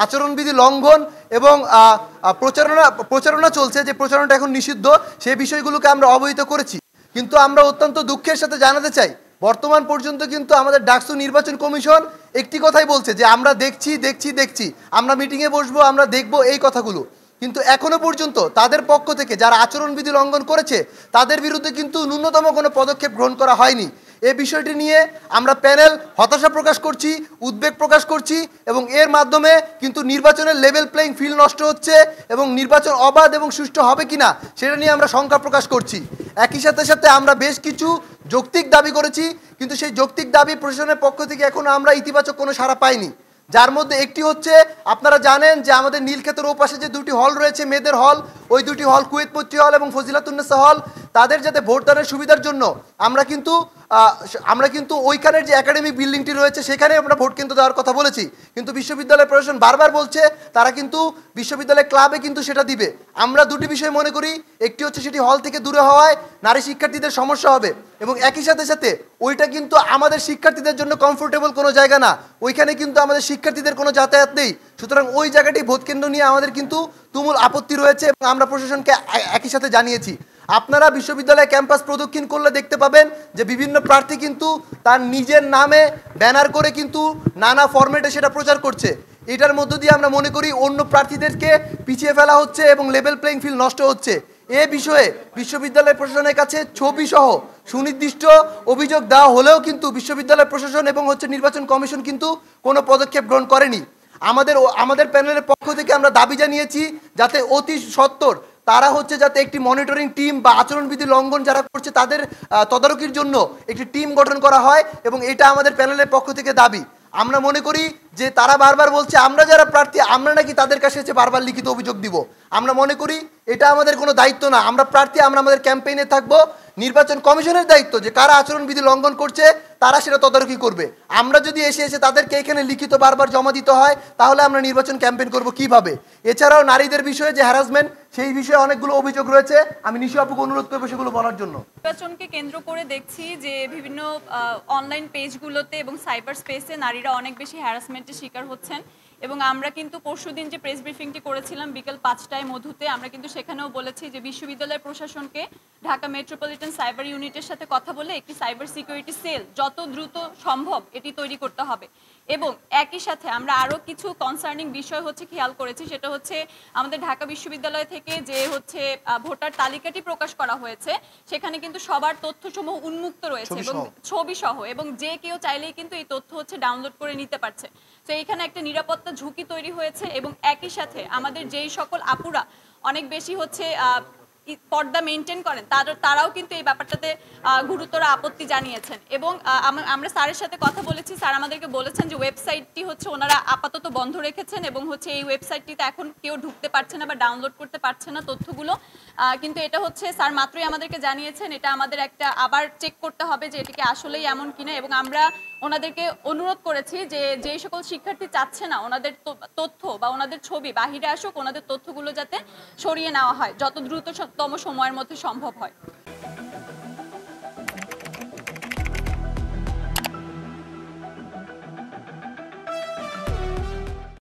আচরণবিধি লঙ্ঘন এবং প্রচারণা চলছে, যে প্রচারণাটা এখন নিষিদ্ধ, সেই বিষয়গুলোকে আমরা অবহিত করেছি। কিন্তু আমরা অত্যন্ত দুঃখের সাথে জানাতে চাই, বর্তমান পর্যন্ত কিন্তু আমাদের ডাকসু নির্বাচন কমিশন একটি কথাই বলছে যে আমরা দেখছি দেখছি দেখছি, আমরা মিটিংয়ে বসবো, আমরা দেখব, এই কথাগুলো। কিন্তু এখনো পর্যন্ত তাদের পক্ষ থেকে যারা আচরণবিধি লঙ্ঘন করেছে তাদের বিরুদ্ধে কিন্তু ন্যূনতম কোনো পদক্ষেপ গ্রহণ করা হয়নি। এই বিষয়টি নিয়ে আমরা প্যানেল হতাশা প্রকাশ করছি, উদ্বেগ প্রকাশ করছি, এবং এর মাধ্যমে কিন্তু নির্বাচনের লেভেল প্লেইং ফিল্ড নষ্ট হচ্ছে এবং নির্বাচন অবাধ এবং সুষ্ঠু হবে কিনা সেটা নিয়ে আমরা শঙ্কা প্রকাশ করছি। একই সাথে সাথে আমরা বেশ কিছু যৌক্তিক দাবি করেছি, কিন্তু সেই যৌক্তিক দাবি প্রশাসনের পক্ষ থেকে এখনো আমরা ইতিবাচক কোনো সাড়া পাইনি। যার মধ্যে একটি হচ্ছে, আপনারা জানেন যে আমাদের নীলক্ষেতের ওপাশে যে দুটি হল রয়েছে, মেয়েদের হল, ওই দুটি হল কুয়েত পত্রী হল এবং ফজিলাতুন্নেসা হল, তাদের যাতে ভোটদানের সুবিধার জন্য আমরা কিন্তু ওইখানের যে একাডেমিক বিল্ডিংটি রয়েছে সেখানে আমরা ভোট কেন্দ্র দেওয়ার কথা বলেছি। কিন্তু বিশ্ববিদ্যালয় প্রশাসন বারবার বলছে তারা কিন্তু বিশ্ববিদ্যালয় ক্লাবে কিন্তু সেটা দিবে। আমরা দুটি বিষয় মনে করি, একটি হচ্ছে সেটি হল থেকে দূরে হওয়ায় নারী শিক্ষার্থীদের সমস্যা হবে, এবং একই সাথে সাথে ওইটা কিন্তু আমাদের শিক্ষার্থীদের জন্য কমফোর্টেবল কোনো জায়গা না, ওইখানে কিন্তু আমাদের শিক্ষার্থীদের কোনো যাতায়াত নেই। সুতরাং ওই জায়গাটি ভোট কেন্দ্র নিয়ে আমাদের কিন্তু তুমুল আপত্তি রয়েছে এবং আমরা প্রশাসনকে একই সাথে জানিয়েছি। আপনারা বিশ্ববিদ্যালয় ক্যাম্পাস প্রদক্ষিণ করলে দেখতে পাবেন যে বিভিন্ন প্রার্থী কিন্তু তার নিজের নামে ব্যানার করে কিন্তু নানা ফরম্যাটে সেটা প্রচার করছে। এটার মধ্য দিয়ে আমরা মনে করি অন্য প্রার্থীদেরকে পিছিয়ে ফেলা হচ্ছে এবং লেভেল প্লেইং ফিল্ড নষ্ট হচ্ছে। এ বিষয়ে বিশ্ববিদ্যালয় প্রশাসনের কাছে ছবি সহ সুনির্দিষ্ট অভিযোগ দেওয়া হলেও কিন্তু বিশ্ববিদ্যালয় প্রশাসন এবং নির্বাচন কমিশন কিন্তু কোনো পদক্ষেপ গ্রহণ করেনি। আমাদের প্যানেলের পক্ষ থেকে আমরা দাবি জানিয়েছি যাতে অতি সত্বর তারা যাতে একটি মনিটরিং টিম বা আচরণবিধি লঙ্ঘন যারা করছে তাদের তদারকির জন্য একটি টিম গঠন করা হয়, এবং এটা আমাদের প্যানেলের পক্ষ থেকে দাবি। আমরা মনে করি যে তারা বারবার বলছে আমরা যারা প্রার্থী আমরা নাকি তাদের কাছে বারবার লিখিত অভিযোগ দিব। আমরা মনে করি এটা আমাদের কোনো দায়িত্ব না, আমরা প্রার্থী, আমরা আমাদের ক্যাম্পেইনে থাকবো। নির্বাচন কমিশনের দায়িত্ব যে কারা আচরণবিধি লঙ্ঘন করছে তারা সেটা তদারকি করবে। আমরা যদি এসে তাদেরকে এখানে লিখিত বারবার জমা দিতে হয় তাহলে আমরা নির্বাচন ক্যাম্পেইন করব কিভাবে? এছাড়াও নারীদের বিষয়ে যে হ্যারাসমেন্ট, সেই বিষয়ে অনেকগুলো অভিযোগ রয়েছে। আমি নিশু আপুকে অনুরোধ করবো সেগুলো বলার জন্য। নির্বাচনকে কেন্দ্র করে দেখছি যে বিভিন্ন অনলাইন পেজগুলোতে এবং সাইবার স্পেসে নারীরা অনেক বেশি হ্যারাসমেন্টের শিকার হচ্ছেন, এবং আমরা কিন্তু পরশুদিন যে প্রেস ব্রিফিংটি করেছিলাম বিকেল 5টায় মধুতে, আমরা কিন্তু সেখানেও বলেছি যে বিশ্ববিদ্যালয় প্রশাসনকে ঢাকা মেট্রোপলিটন সাইবার ইউনিটের সাথে কথা বলে একটি সাইবার সিকিউরিটি সেল যত দ্রুত সম্ভব এটি তৈরি করতে হবে। এবং একই সাথে আমরা আরও কিছু কনসার্নিং বিষয় খেয়াল করেছি, সেটা হচ্ছে আমাদের ঢাকা বিশ্ববিদ্যালয় থেকে যে ভোটার তালিকাটি প্রকাশ করা হয়েছে সেখানে কিন্তু সবার তথ্যসমূহ উন্মুক্ত রয়েছে এবং ছবি সহ, এবং যে কেউ চাইলেই কিন্তু এই তথ্য ডাউনলোড করে নিতে পারছে। তো এইখানে একটা নিরাপত্তা ঝুঁকি তৈরি হয়েছে, এবং একই সাথে আমাদের যেই সকল আপুরা অনেক বেশি পর্দা মেনটেন করেন তারাও কিন্তু এই ব্যাপারটাতে গুরুতর আপত্তি জানিয়েছেন। এবং আমরা স্যারের সাথে কথা বলেছি, স্যার আমাদেরকে বলেছেন যে ওয়েবসাইটটি ওনারা আপাতত বন্ধ রেখেছেন এবং এই ওয়েবসাইটটিতে এখন কেউ ঢুকতে পারছে না বা ডাউনলোড করতে পারছে না তথ্যগুলো। কিন্তু এটা স্যার মাত্রই আমাদেরকে জানিয়েছেন, এটা আমাদের একটা আবার চেক করতে হবে যে এটা কি আসলেই এমন কিনা। এবং আমরা ওনাদেরকে অনুরোধ করেছি যে যেই সকল শিক্ষার্থী চাচ্ছে না ওনাদের তথ্য বা ওনাদের ছবি বাহিরে আসুক, ওনাদের তথ্যগুলো যাতে সরিয়ে নেওয়া হয় যত দ্রুততম সময়ের মধ্যে সম্ভব হয়।